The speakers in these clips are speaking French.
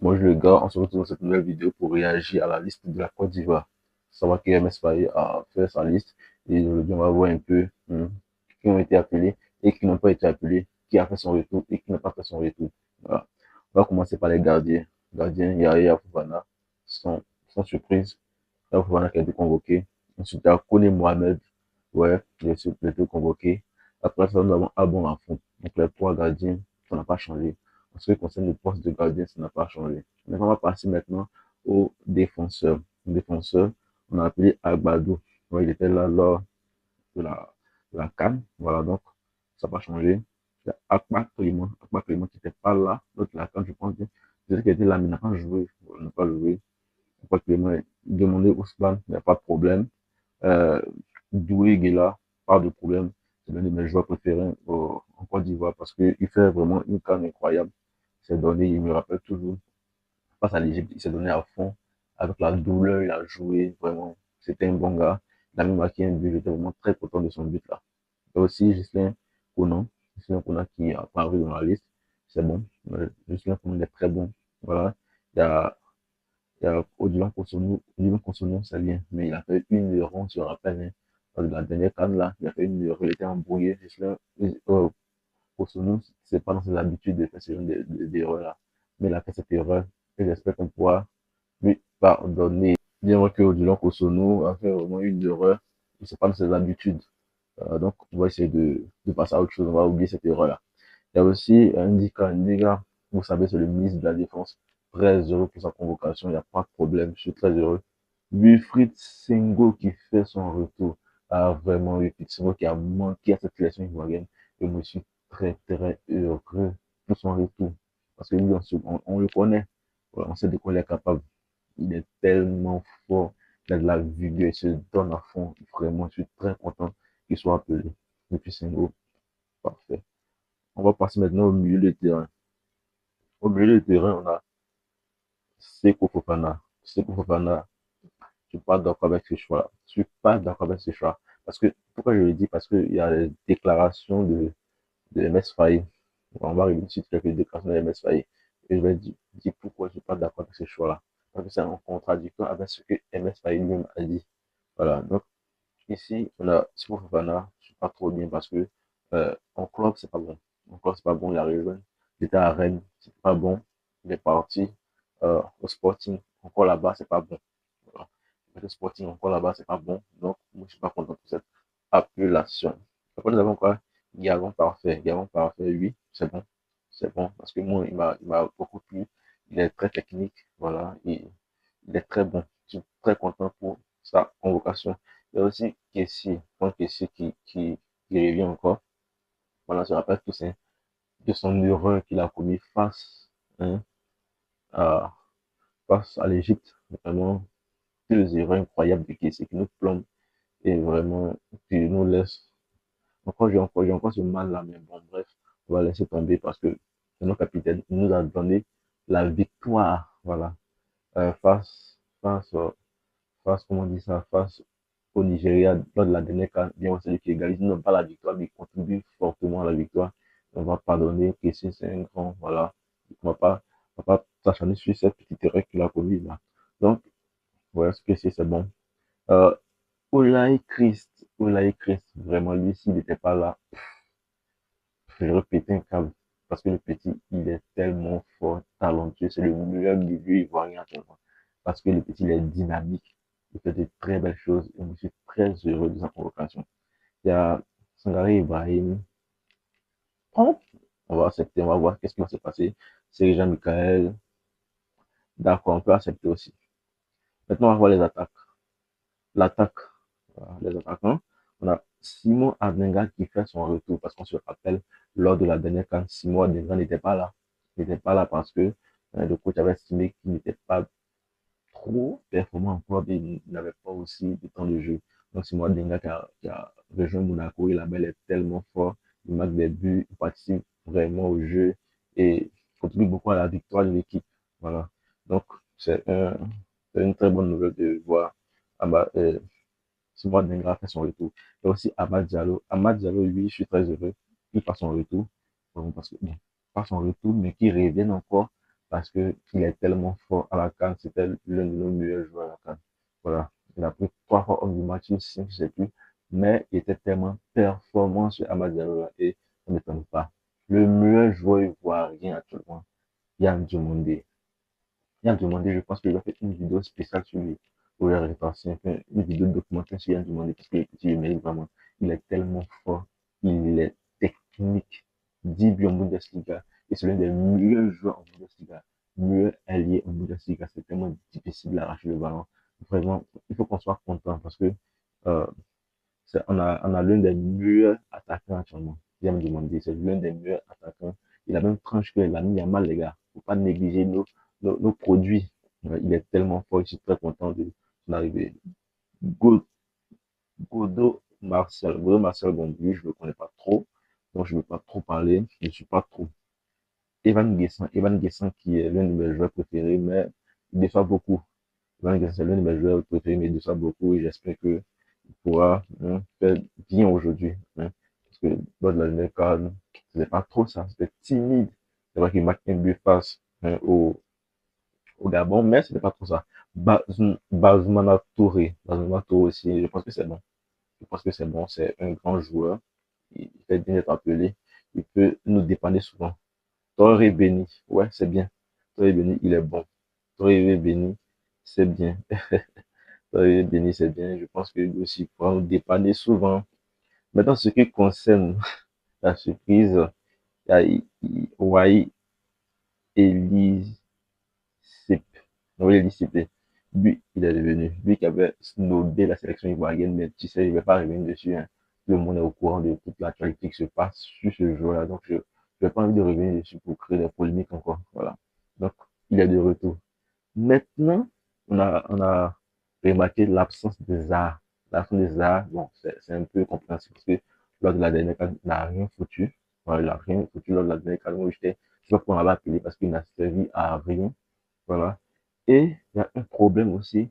Moi, je le gars, on se retrouve dans cette nouvelle vidéo pour réagir à la liste de la Côte d'Ivoire. Savoir que MS Faye a fait sa liste et aujourd'hui, on va voir un peu qui ont été appelés et qui n'ont pas été appelés, qui a fait son retour et qui n'a pas fait son retour. Voilà. On va commencer par les gardiens. Gardien, Yaya Fofana, sans surprise. Yaya Fofana qui a été convoqué. Ensuite, il y a Kone Mohamed, ouais, il a été convoqué. Après ça, nous avons Abon Lafont. Donc, les trois gardiens, ça n'a pas changé. En ce qui concerne le poste de gardien, ça n'a pas changé. Maintenant, on va passer maintenant aux défenseurs. Défenseur, on a appelé Agbadou. Ouais, il était là lors de la CAN. Voilà, donc, ça n'a pas changé. C'est Akpa Clément qui n'était pas là lors de la CAN, je pense bien. C'est qu'il était là, mais il n'a pas joué. Il n'a pas joué. Akpa Clément est demandé Ousmane, il n'y a pas de problème. Euh, Doué Guela, pas de problème. C'est l'un de mes joueurs préférés en Côte d'Ivoire parce qu'il fait vraiment une canne incroyable. Il s'est donné, il me rappelle toujours, face à l'Égypte, il s'est donné à fond. Avec la douleur, il a joué vraiment. C'était un bon gars. Il a même marqué un but. J'étais vraiment très content de son but là. Il y a aussi Gislain Conan. Gislain Conan qui est apparu dans la liste. C'est bon. Gislain Conan est très bon. Voilà. Il y a Odilon Kosunu. Odilon Kosunu, c'est bien. Mais il a fait une erreur, on se rappelle. Hein, lors de la dernière canne là, il a fait une erreur. Il était embrouillé. Gislain Kosunu, c'est pas dans ses habitudes de faire ce genre d'erreur là. Mais il a fait cette erreur. Et j'espère qu'on pourra lui pardonner. Bien que Odilon Kosono a fait vraiment une erreur. Il ne pas dans ses habitudes. Donc, on va essayer de passer à autre chose. On va oublier cette erreur-là. Il y a aussi Ndika, vous savez, c'est le ministre de la Défense. Très heureux pour sa convocation. Il n'y a pas de problème. Je suis très heureux. Wilfried Sengo qui fait son retour. Ah, vraiment, Wilfried Sengo qui a manqué à cette sélection ivoirienne. Et moi, je suis très, très heureux pour son retour. Parce que lui, on le connaît. Voilà, on sait de quoi il est capable. Il est tellement fort. Il a de la vigueur. Il se donne à fond. Vraiment, je suis très content qu'il soit appelé. Depuis Sengo. Parfait. On va passer maintenant au milieu de terrain. Au milieu de terrain, on a Seko Fofana. Seko Fofana, je suis pas d'accord avec ce choix. Je suis pas d'accord avec ce choix. Parce que, pourquoi je le dis? Parce qu'il y a les déclarations de MS Faye. On va revenir sur quelques déclarations de MS Faye. Et je vais dire pourquoi je suis pas d'accord avec ce choix-là. Parce que c'est en contradiction avec ce que MS Faye lui-même a dit. Voilà. Donc, ici, on a Seko Fofana. Je suis pas trop bien parce que, en club, c'est pas bon. En club, c'est pas bon. Il a rejoint. Il était à Rennes. C'est pas bon. Il est parti, au Sporting. Encore là-bas, c'est pas bon. Voilà. Le Sporting, encore là-bas, c'est pas bon. Donc, moi, je suis pas content de cette appellation. Après, nous avons quoi? Gavon Parfait. Gavon Parfait, oui, c'est bon. C'est bon. Parce que moi, il m'a beaucoup plu. Il est très technique. Voilà. Il est très bon. Je suis très content pour sa convocation. Il y a aussi Kessie. Franck Kessie qui revient encore. Voilà, je rappelle que c'est de son erreur qu'il a commis hein, à, face à l'Égypte. Vraiment, deux erreurs incroyables de Kessie qui nous plombe et vraiment qui nous laisse. J'ai encore ce mal-là, mais bon, bref, on va laisser tomber parce que notre capitaine nous a donné la victoire, voilà, face, comment on dit ça, face au Nigeria lors de la dernière CAN, bien celui qui égalise, non pas la victoire, mais il contribue fortement à la victoire. On va pardonner que si c'est un grand, voilà, on va pas s'acharner sur cette petite erreur qu'il a commise là. Donc, voilà, ce que c'est bon. Euh, Olaï Christ, vraiment, lui, s'il n'était pas là, je répétais un câble. Parce que le petit, il est tellement fort, talentueux. C'est le meilleur milieu ivoirien actuellement. Parce que le petit, il est dynamique. Il fait de très belles choses. Et je suis très heureux de sa convocation. Il y a Sangaré Ibrahim. Oh, on va accepter, on va voir qu'est-ce qui va se passer. C'est Jean-Michel. D'accord, on peut accepter aussi. Maintenant, on va voir les attaques. L'attaque, voilà, les attaquants. On a Simon Adenga qui fait son retour parce qu'on se rappelle, lors de la dernière CAN, Simon Adenga n'était pas là. Il n'était pas là parce que le coach avait estimé qu'il n'était pas trop performant en club et il n'avait pas aussi de temps de jeu. Donc Simon Adenga qui a rejoint Monaco, il est tellement fort, il marque des buts, il participe vraiment au jeu et contribue beaucoup à la victoire de l'équipe. Voilà. Donc c'est une très bonne nouvelle de voir Simon Dengra fait son retour. Et aussi Amad Diallo. Amad Diallo, lui, je suis très heureux qu'il fasse son retour. Parce que, bon, pas son retour, mais qu'il revienne encore. parce que il est tellement fort à la CAN. C'était l'un de nos meilleurs joueurs à la CAN. Voilà. Il a pris 3 fois homme du match, 5, je sais plus. Mais il était tellement performant sur Amad Diallo et ça ne m'étonne pas. Le meilleur joueur ivoirien actuellement, Yann Diomandé. Yann Diomandé, je pense qu'il va faire une vidéo spéciale sur lui. Pour le répartir, une vidéo documentaire sur Yann Diomandé parce qu'il le mérite vraiment. Il est tellement fort. Il est technique. 10 buts en Bundesliga. Et c'est l'un des meilleurs joueurs en Bundesliga. Mieux allié en Bundesliga. C'est tellement difficile d'arracher le ballon. Vraiment, il faut qu'on soit content parce que euh, on a l'un des meilleurs attaquants actuellement. J'aime demander, c'est l'un des meilleurs attaquants. Il a même tranché que l'ami Yamal, les gars. Faut pas négliger nos produits. Il est tellement fort, je suis très content de son arrivée. Godo Marcel, bon, lui, je ne le connais pas trop. Donc, je ne veux pas trop parler. Je ne suis pas trop. Evan Guessant qui est l'un de mes joueurs préférés, mais il déçoit beaucoup. Evan Guessant, c'est l'un de mes joueurs préférés, mais il déçoit beaucoup et j'espère que pourra faire bien aujourd'hui. Parce que lors de la dernière CAN, c'était pas trop ça, c'était timide. C'est vrai qu'il marque un but face au Gabon, mais c'était pas trop ça. Bazumana Touré, aussi, je pense que c'est bon. Je pense que c'est bon, c'est un grand joueur. Il fait bien d'être appelé. Il peut nous dépanner souvent. Torre Béni, ouais, c'est bien. Torre Béni, il est bon. Torre Béni, c'est bien. Torre Béni, c'est bien. Je pense que lui aussi pourra nous dépanner souvent. Maintenant, ce qui concerne la surprise, il y a Wai Elisip. Oui, Elisip. Lui, il est devenu. Lui qui avait snobé la sélection ivoirienne, mais tu sais, je ne vais pas revenir dessus. Hein. Le monde est au courant de toute l'actualité qui se passe sur ce joueur-là. Donc, je n'ai pas envie de revenir dessus pour créer des polémiques encore. Voilà. Donc, il est de retour. Maintenant, on a remarqué l'absence des arts. L'absence des arts, bon, c'est un peu compréhensible parce que lors de la dernière CAN, il n'a rien foutu. Voilà, il n'a rien foutu lors de la dernière CAN où j'étais, je sais pas pourquoi on l'avait appelé parce qu'il n'a servi à rien. Voilà. Et il y a un problème aussi,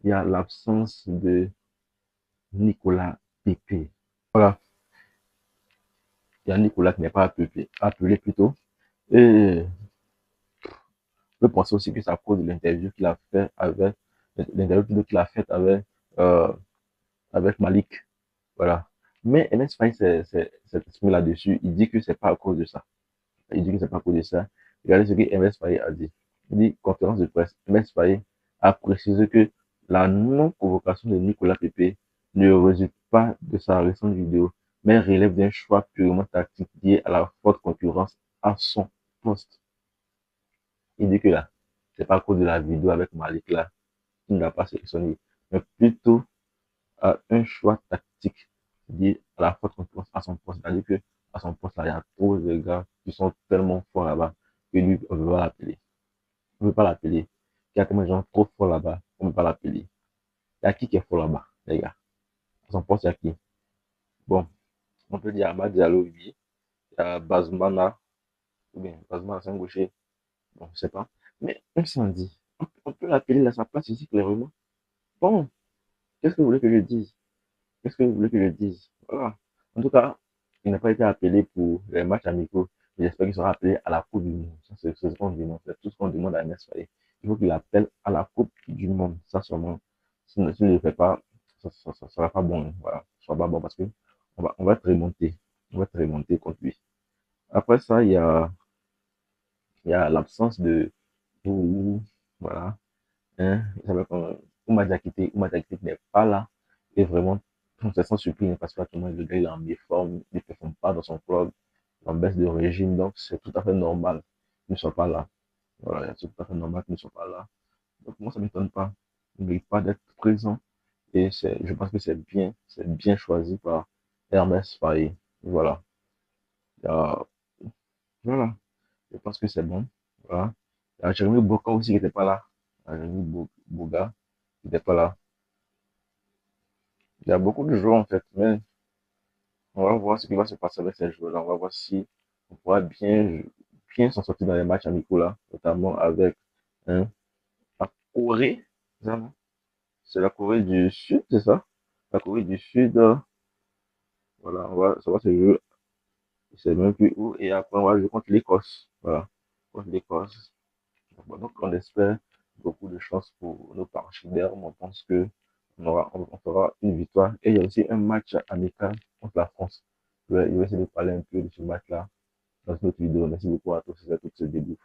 il y a l'absence de Nicolas Pépé. Voilà. Il y a Nicolas qui n'est pas appelé plutôt. Et je pense aussi que c'est à cause de l'interview qu'il a fait avec, l'interview qu'il a faite euh, avec Malik. Voilà. Mais MS Faye s'est exprimé là-dessus. Il dit que c'est pas à cause de ça. Il dit que c'est pas à cause de ça. Regardez ce que MS Faye a dit. Il dit, conférence de presse, MS Faye a précisé que la non-convocation de Nicolas Pépé ne résulte pas de sa récente vidéo, mais relève d'un choix purement tactique lié à la forte concurrence à son poste. Il dit que là, c'est pas à cause de la vidéo avec Malik là, qui n'a pas sélectionné, mais plutôt à un choix tactique lié à la forte concurrence à son poste. C'est-à-dire que à son poste, là, il y a trop de gars qui sont tellement forts là-bas que lui, on ne veut pas l'appeler. On ne veut pas l'appeler. Il y a tellement de gens trop forts là-bas, on ne veut pas l'appeler. Il y a qui est fort là-bas, les gars? À son poste, il y a qui? Bon, on peut dire Amad Diallo, oui. Il y a Bazumana, ou bien Bazumana, c'est un gaucher. Bon, je sais pas. Mais on s'en dit. On peut l'appeler à sa place ici, clairement. Bon, qu'est-ce que vous voulez que je dise? Qu'est-ce que vous voulez que je dise? Voilà. En tout cas, il n'a pas été appelé pour les matchs amicaux. J'espère qu'il sera appelé à la Coupe du Monde. Ça, c'est ce qu'on demande. C'est tout ce qu'on demande à MS Faye. Il faut qu'il appelle à la Coupe du Monde. Ça, seulement. S'il ne le fait pas, ça ne sera pas bon. Voilà. Ça sera pas bon parce que on va être remonté. On va être remonté contre lui. Après ça, il y a l'absence de, voilà, hein, ça veut dire Oumar Diakité n'est pas là. Et vraiment, on se sent surpris parce qu'actuellement, le gars il est en méforme, il ne performe pas dans son club, en baisse de régime, donc c'est tout à fait normal qu'il ne soit pas là. Voilà, c'est tout à fait normal qu'il ne soit pas là. Donc moi, ça ne m'étonne pas. Il ne mérite pas d'être présent. Et je pense que c'est bien choisi par Hermès Faye. Voilà. Euh, voilà. Je pense que c'est bon. Voilà. Il y a Jérémy Boga aussi qui n'était pas là. Jérémy Boga qui n'était pas là. Il y a beaucoup de joueurs en fait, mais on va voir ce qui va se passer avec ces joueurs-là. On va voir si on pourra bien s'en sortir dans les matchs amicaux là, notamment avec hein, la Corée. C'est la Corée du Sud, c'est ça? La Corée du Sud, voilà, ça va se jouer, je sais même plus où, et après on va jouer contre l'Écosse. Voilà, contre l'Écosse. Bon, donc, on espère beaucoup de chance pour nos partenaires. On pense que on fera une victoire. Et il y a aussi un match amical contre la France. Je vais essayer de parler un peu de ce match-là dans une autre vidéo. Merci beaucoup à tous et à toutes ce début.